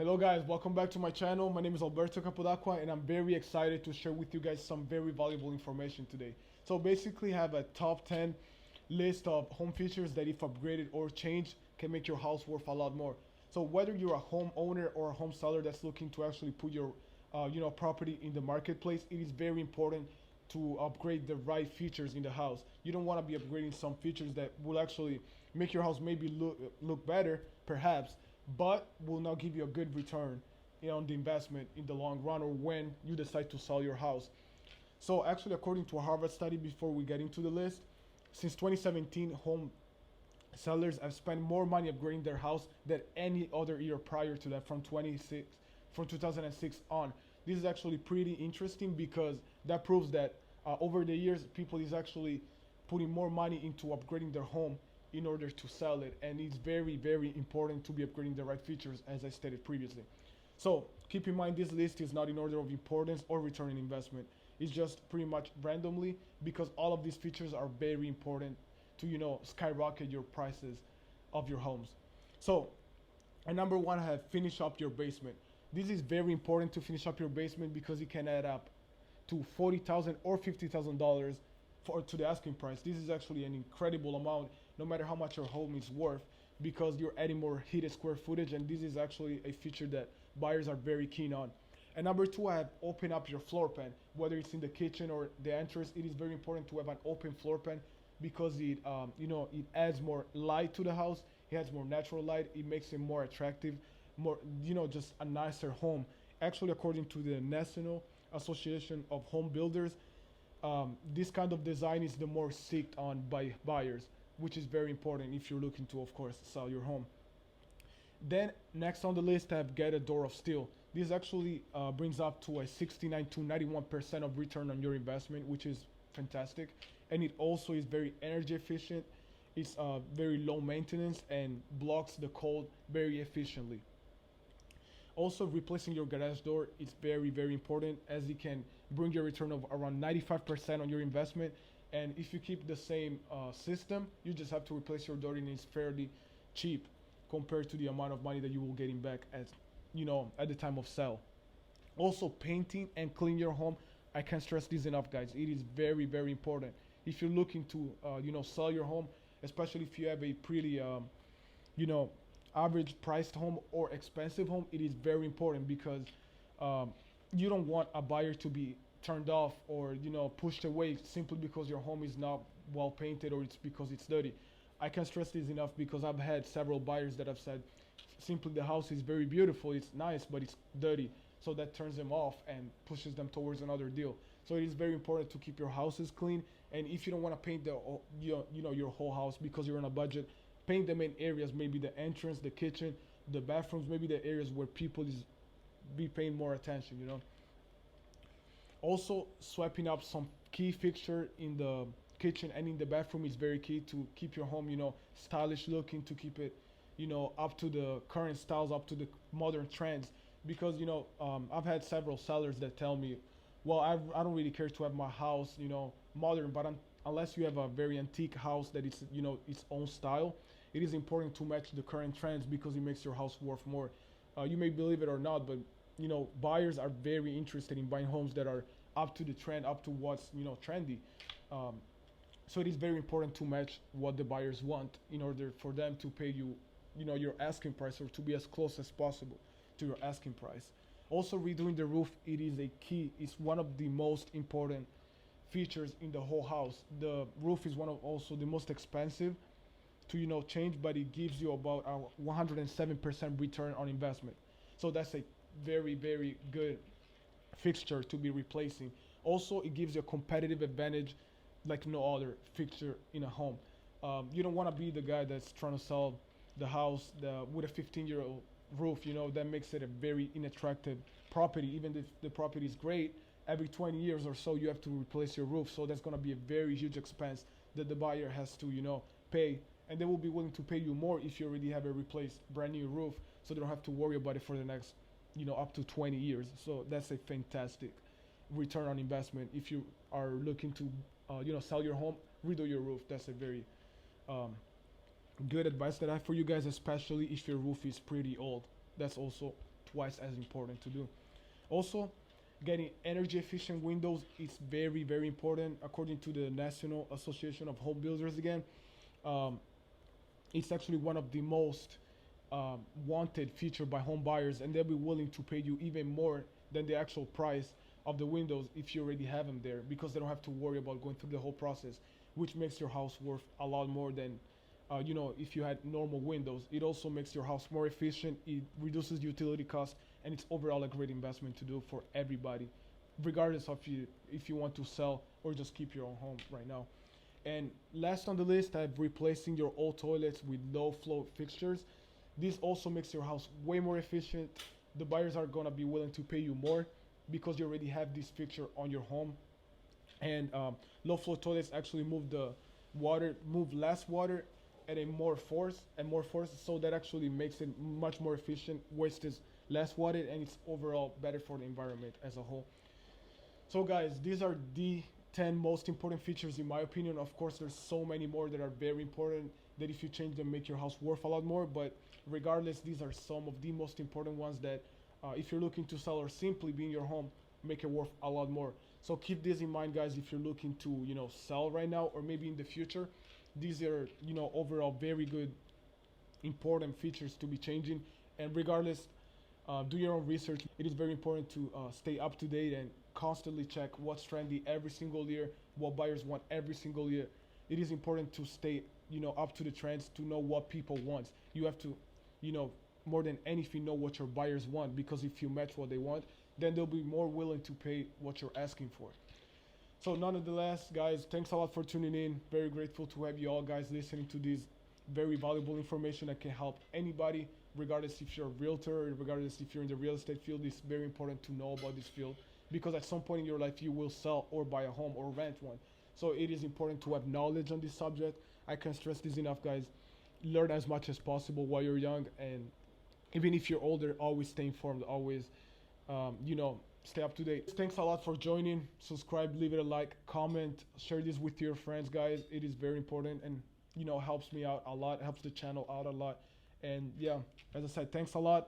Hello guys, welcome back to my channel. My name is Alberto Capodacqua and I'm very excited to share with you guys some very valuable information today. So basically I have a top 10 list of home features that if upgraded or changed can make your house worth a lot more. So whether you're a home owner or a home seller that's looking to actually put your property in the marketplace, it is very important to upgrade the right features in the house. You don't want to be upgrading some features that will actually make your house maybe look better, perhaps, but will not give you a good return on the investment in the long run or when you decide to sell your house. So actually, according to a Harvard study, before we get into the list, since 2017, home sellers have spent more money upgrading their house than any other year prior to that, from 2006 on. This is actually pretty interesting because that proves that over the years, people is actually putting more money into upgrading their home in order to sell it, and it's very, very important to be upgrading the right features, as I stated previously. So keep in mind, this list is not in order of importance or return on investment. It's just pretty much randomly because all of these features are very important to skyrocket your prices of your homes. So, and number one, I have finish up your basement. This is very important to finish up your basement because it can add up to $40,000 or $50,000 for to the asking price. This is actually an incredible amount, no matter how much your home is worth, because you're adding more heated square footage, and this is actually a feature that buyers are very keen on. And number two, I have open up your floor pan, whether it's in the kitchen or the entrance. It is very important to have an open floor pan because it adds more light to the house. It adds more natural light. It makes it more attractive, more just a nicer home. Actually, according to the National Association of Home Builders, this kind of design is the more sought on by buyers, which is very important if you're looking to, of course, sell your home. Then next on the list, I have get a door of steel. This actually brings up to a 69 to 91% of return on your investment, which is fantastic. And it also is very energy efficient. It's very low maintenance and blocks the cold very efficiently. Also, replacing your garage door is very, very important as it can bring your return of around 95% on your investment. And if you keep the same system, you just have to replace your door and it's fairly cheap compared to the amount of money that you will getting back at the time of sale. Also, painting and clean your home. I can't stress this enough, guys. It is very, very important. If you're looking to sell your home, especially if you have a pretty you know average priced home or expensive home, it is very important because you don't want a buyer to be turned off or pushed away simply because your home is not well painted or it's because it's dirty. I can't stress this enough because I've had several buyers that have said simply the house is very beautiful, it's nice, but it's dirty. So that turns them off and pushes them towards another deal. So it is very important to keep your houses clean. And if you don't want to paint your whole house because you're on a budget, paint the main areas, maybe the entrance, the kitchen, the bathrooms, maybe the areas where people is be paying more attention. Also, swiping up some key fixture in the kitchen and in the bathroom is very key to keep your home, stylish looking, to keep it, up to the current styles, up to the modern trends. Because I've had several sellers that tell me, well, I don't really care to have my house, modern, but unless you have a very antique house that it's, its own style, it is important to match the current trends because it makes your house worth more. You may believe it or not, but buyers are very interested in buying homes that are up to the trend, up to what's trendy. So it is very important to match what the buyers want in order for them to pay you, your asking price, or to be as close as possible to your asking price. Also, redoing the roof, it is a key. It's one of the most important features in the whole house. The roof is one of also the most expensive to change, but it gives you about a 107% return on investment. So that's a very, very good fixture to be replacing. Also, it gives you a competitive advantage like no other fixture in a home. You don't want to be the guy that's trying to sell the house with a 15-year-old roof, that makes it a very unattractive property. Even if the property is great, every 20 years or so you have to replace your roof. So that's going to be a very huge expense that the buyer has to pay, and they will be willing to pay you more if you already have a replaced brand new roof, so they don't have to worry about it for the next up to 20 years. So that's a fantastic return on investment. If you are looking to sell your home, redo your roof. That's a very good advice that I have for you guys, especially if your roof is pretty old. That's also why it's as important to do. Also, getting energy efficient windows is very, very important. According to the National Association of Home Builders, again, um, it's actually one of the most wanted feature by home buyers, and they'll be willing to pay you even more than the actual price of the windows if you already have them there, because they don't have to worry about going through the whole process, which makes your house worth a lot more than if you had normal windows. It also makes your house more efficient, it reduces utility costs, and it's overall a great investment to do for everybody, regardless of you if you want to sell or just keep your own home right now. And last on the list, I have replacing your old toilets with low flow fixtures. This also makes your house way more efficient. The buyers are gonna be willing to pay you more because you already have this fixture on your home. And low flow toilets actually move less water at a more force. So that actually makes it much more efficient, wastes less water, and it's overall better for the environment as a whole. So guys, these are the 10 most important features in my opinion. Of course, there's so many more that are very important that if you change them, make your house worth a lot more. But regardless, these are some of the most important ones that if you're looking to sell or simply be in your home, make it worth a lot more. So keep this in mind, guys, if you're looking to sell right now or maybe in the future. These are overall very good important features to be changing. And regardless, do your own research. It is very important to stay up to date and constantly check what's trendy every single year, what buyers want every single year. It is important to stay up to the trends, to know what people want. You have to more than anything, know what your buyers want, because if you match what they want, then they'll be more willing to pay what you're asking for. So nonetheless, guys, thanks a lot for tuning in. Very grateful to have you all guys listening to this very valuable information that can help anybody, regardless if you're a realtor, regardless if you're in the real estate field. It's very important to know about this field, because at some point in your life you will sell or buy a home or rent one. So it is important to have knowledge on this subject. I can't stress this enough, guys. Learn as much as possible while you're young, and even if you're older, always stay informed, always stay up to date. Thanks a lot for joining. Subscribe, leave it a like, comment, share this with your friends, guys. It is very important, and helps me out a lot, helps the channel out a lot. And yeah, as I said, thanks a lot.